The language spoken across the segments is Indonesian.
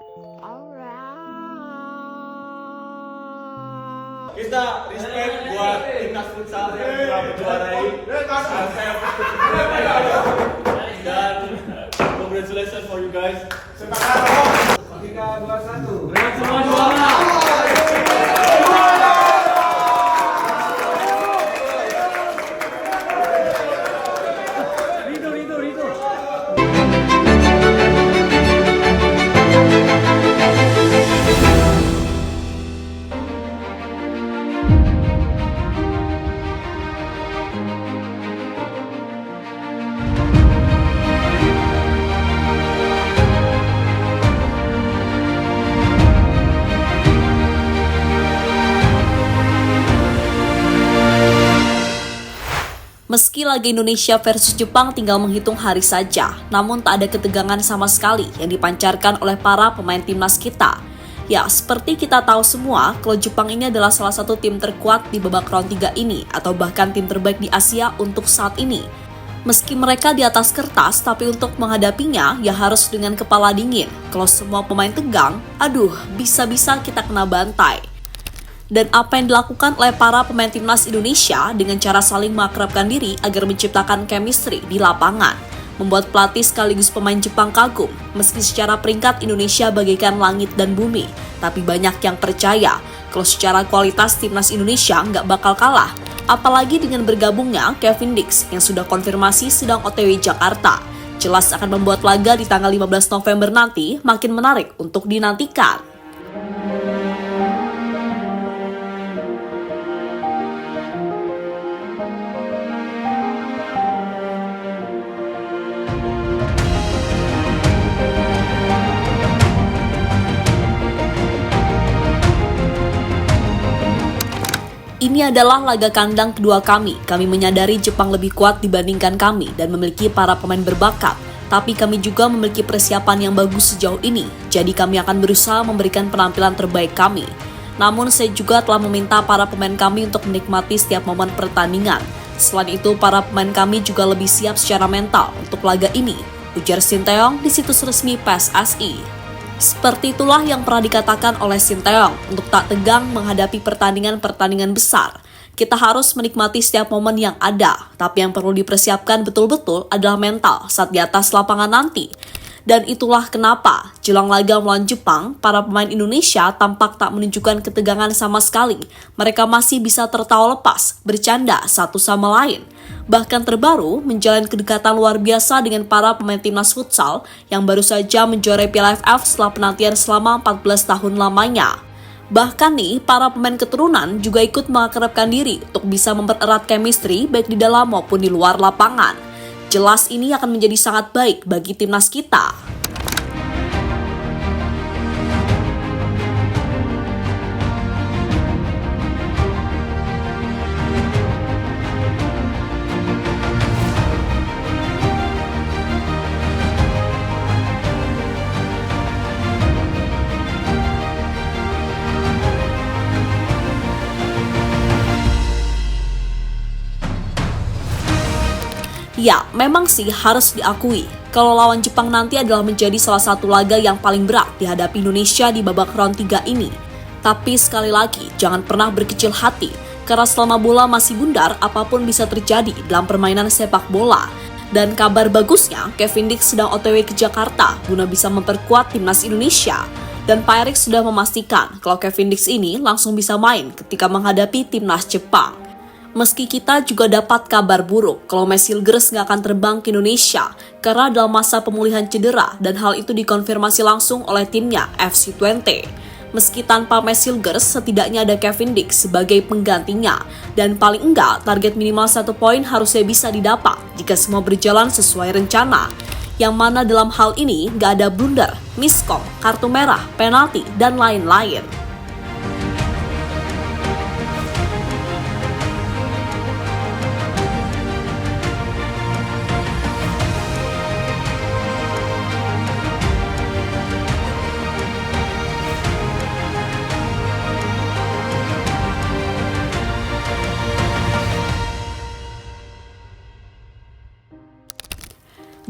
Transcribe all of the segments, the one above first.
Kita respect buat timnas futsal yang telah menjuarai AFF dan congratulations for you guys. 3-2-1. Semua juara. Meski laga Indonesia versus Jepang tinggal menghitung hari saja, namun tak ada ketegangan sama sekali yang dipancarkan oleh para pemain timnas kita. Ya, seperti kita tahu semua, kalau Jepang ini adalah salah satu tim terkuat di babak round 3 ini, atau bahkan tim terbaik di Asia untuk saat ini. Meski mereka di atas kertas, tapi untuk menghadapinya, ya harus dengan kepala dingin. Kalau semua pemain tegang, aduh, bisa-bisa kita kena bantai. Dan apa yang dilakukan oleh para pemain timnas Indonesia dengan cara saling mengakrabkan diri agar menciptakan chemistry di lapangan, membuat pelatih sekaligus pemain Jepang kagum. Meski secara peringkat Indonesia bagaikan langit dan bumi, tapi banyak yang percaya kalau secara kualitas timnas Indonesia nggak bakal kalah. Apalagi dengan bergabungnya Kevin Dix yang sudah konfirmasi sedang OTW Jakarta. Jelas akan membuat laga di tanggal 15 November nanti makin menarik untuk dinantikan. Ini adalah laga kandang kedua kami. Kami menyadari Jepang lebih kuat dibandingkan kami dan memiliki para pemain berbakat. Tapi kami juga memiliki persiapan yang bagus sejauh ini. Jadi kami akan berusaha memberikan penampilan terbaik kami. Namun saya juga telah meminta para pemain kami untuk menikmati setiap momen pertandingan. Selain itu, para pemain kami juga lebih siap secara mental untuk laga ini, ujar Sinteyong di situs resmi PSSI. Seperti itulah yang pernah dikatakan oleh Sinteyong untuk tak tegang menghadapi pertandingan-pertandingan besar. Kita harus menikmati setiap momen yang ada, tapi yang perlu dipersiapkan betul-betul adalah mental saat di atas lapangan nanti. Dan itulah kenapa jelang laga melawan Jepang, para pemain Indonesia tampak tak menunjukkan ketegangan sama sekali. Mereka masih bisa tertawa lepas, bercanda satu sama lain. Bahkan terbaru menjalin kedekatan luar biasa dengan para pemain timnas futsal yang baru saja menjuarai Piala AFF setelah penantian selama 14 tahun lamanya. Bahkan nih, para pemain keturunan juga ikut mengakrabkan diri untuk bisa mempererat chemistry baik di dalam maupun di luar lapangan. Jelas ini akan menjadi sangat baik bagi timnas kita. Ya, memang sih harus diakui, kalau lawan Jepang nanti adalah menjadi salah satu laga yang paling berat dihadapi Indonesia di babak round 3 ini. Tapi sekali lagi, jangan pernah berkecil hati, karena selama bola masih bundar, apapun bisa terjadi dalam permainan sepak bola. Dan kabar bagusnya, Kevin Dix sedang OTW ke Jakarta guna bisa memperkuat timnas Indonesia. Dan Pak Erik sudah memastikan kalau Kevin Dix ini langsung bisa main ketika menghadapi timnas Jepang. Meski kita juga dapat kabar buruk kalau Mesilgers nggak akan terbang ke Indonesia karena dalam masa pemulihan cedera dan hal itu dikonfirmasi langsung oleh timnya FC20. Meski tanpa Mesilgers, setidaknya ada Kevin Dix sebagai penggantinya dan paling enggak target minimal 1 poin harusnya bisa didapat jika semua berjalan sesuai rencana. Yang mana dalam hal ini nggak ada blunder, miskom, kartu merah, penalti, dan lain-lain.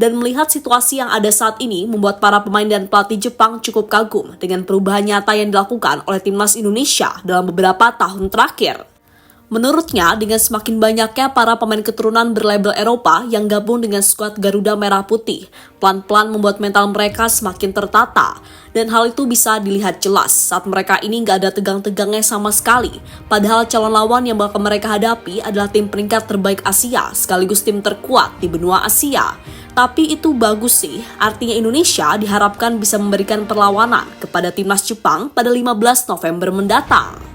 Dan melihat situasi yang ada saat ini membuat para pemain dan pelatih Jepang cukup kagum dengan perubahan nyata yang dilakukan oleh timnas Indonesia dalam beberapa tahun terakhir. Menurutnya, dengan semakin banyaknya para pemain keturunan berlabel Eropa yang gabung dengan skuad Garuda Merah Putih, pelan-pelan membuat mental mereka semakin tertata. Dan hal itu bisa dilihat jelas saat mereka ini gak ada tegang-tegangnya sama sekali. Padahal calon lawan yang bakal mereka hadapi adalah tim peringkat terbaik Asia sekaligus tim terkuat di benua Asia. Tapi itu bagus sih, artinya Indonesia diharapkan bisa memberikan perlawanan kepada timnas Jepang pada 15 November mendatang.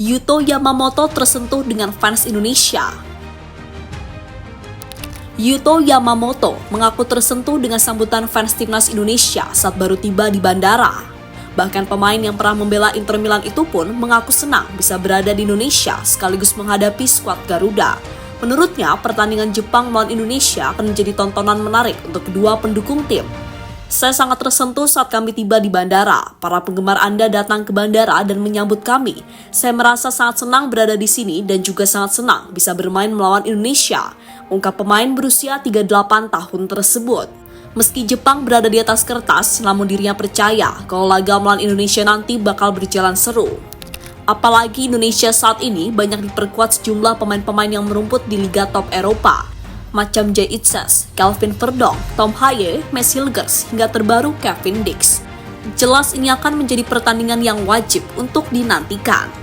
Yuto Yamamoto tersentuh dengan fans Indonesia. Yuto Yamamoto mengaku tersentuh dengan sambutan fans timnas Indonesia saat baru tiba di bandara. Bahkan pemain yang pernah membela Inter Milan itu pun mengaku senang bisa berada di Indonesia sekaligus menghadapi skuad Garuda. Menurutnya, pertandingan Jepang melawan Indonesia akan menjadi tontonan menarik untuk kedua pendukung tim. Saya sangat tersentuh saat kami tiba di bandara. Para penggemar Anda datang ke bandara dan menyambut kami. Saya merasa sangat senang berada di sini dan juga sangat senang bisa bermain melawan Indonesia, ungkap pemain berusia 38 tahun tersebut. Meski Jepang berada di atas kertas, namun dirinya percaya kalau laga melawan Indonesia nanti bakal berjalan seru. Apalagi Indonesia saat ini banyak diperkuat sejumlah pemain-pemain yang merumput di Liga Top Eropa. Macam Jay Itzes, Calvin Verdong, Tom Haye, Mads Hilgers, hingga terbaru Kevin Dix. Jelas ini akan menjadi pertandingan yang wajib untuk dinantikan.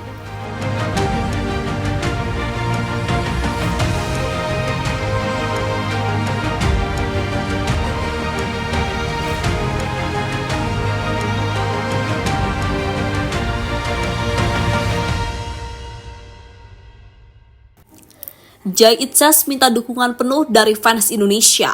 Jay Itzes minta dukungan penuh dari fans Indonesia.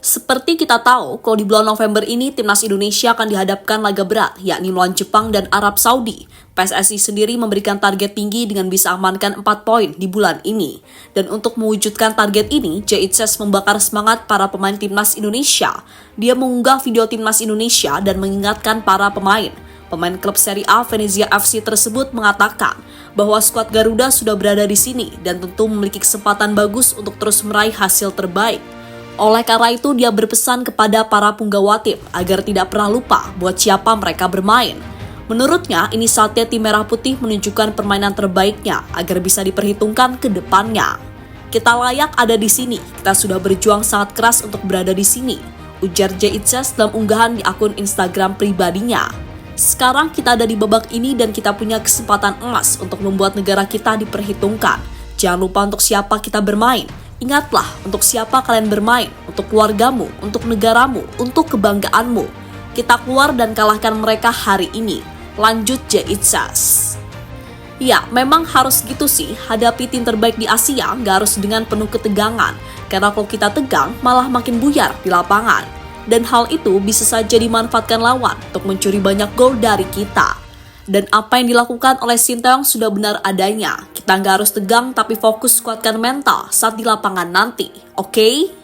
Seperti kita tahu, kalau di bulan November ini timnas Indonesia akan dihadapkan laga berat, yakni melawan Jepang dan Arab Saudi. PSSI sendiri memberikan target tinggi dengan bisa amankan 4 poin di bulan ini. Dan untuk mewujudkan target ini, Jay Itzes membakar semangat para pemain timnas Indonesia. Dia mengunggah video timnas Indonesia dan mengingatkan para pemain. Pemain klub Serie A Venezia FC tersebut mengatakan bahwa skuad Garuda sudah berada di sini dan tentu memiliki kesempatan bagus untuk terus meraih hasil terbaik. Oleh karena itu, dia berpesan kepada para punggawa tim agar tidak pernah lupa buat siapa mereka bermain. Menurutnya, ini saatnya tim Merah Putih menunjukkan permainan terbaiknya agar bisa diperhitungkan ke depannya. Kita layak ada di sini, kita sudah berjuang sangat keras untuk berada di sini, ujar Jay Itzes dalam unggahan di akun Instagram pribadinya. Sekarang kita ada di babak ini dan kita punya kesempatan emas untuk membuat negara kita diperhitungkan. Jangan lupa untuk siapa kita bermain. Ingatlah untuk siapa kalian bermain, untuk keluargamu, untuk negaramu, untuk kebanggaanmu. Kita keluar dan kalahkan mereka hari ini. Lanjut Jay Itzes. Ya, memang harus gitu sih, hadapi tim terbaik di Asia nggak harus dengan penuh ketegangan. Karena kalau kita tegang, malah makin buyar di lapangan. Dan hal itu bisa saja dimanfaatkan lawan untuk mencuri banyak gol dari kita. Dan apa yang dilakukan oleh Sinteyong sudah benar adanya. Kita nggak harus tegang tapi fokus kuatkan mental saat di lapangan nanti, oke?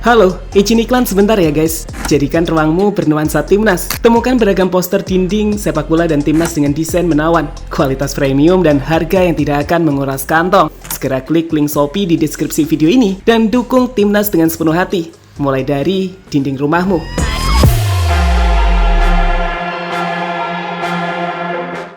Halo, izin iklan sebentar ya guys. Jadikan ruangmu bernuansa timnas. Temukan beragam poster dinding, sepak bola dan timnas dengan desain menawan, kualitas premium dan harga yang tidak akan menguras kantong. Segera klik link Shopee di deskripsi video ini dan dukung timnas dengan sepenuh hati. mulai dari dinding rumahmu.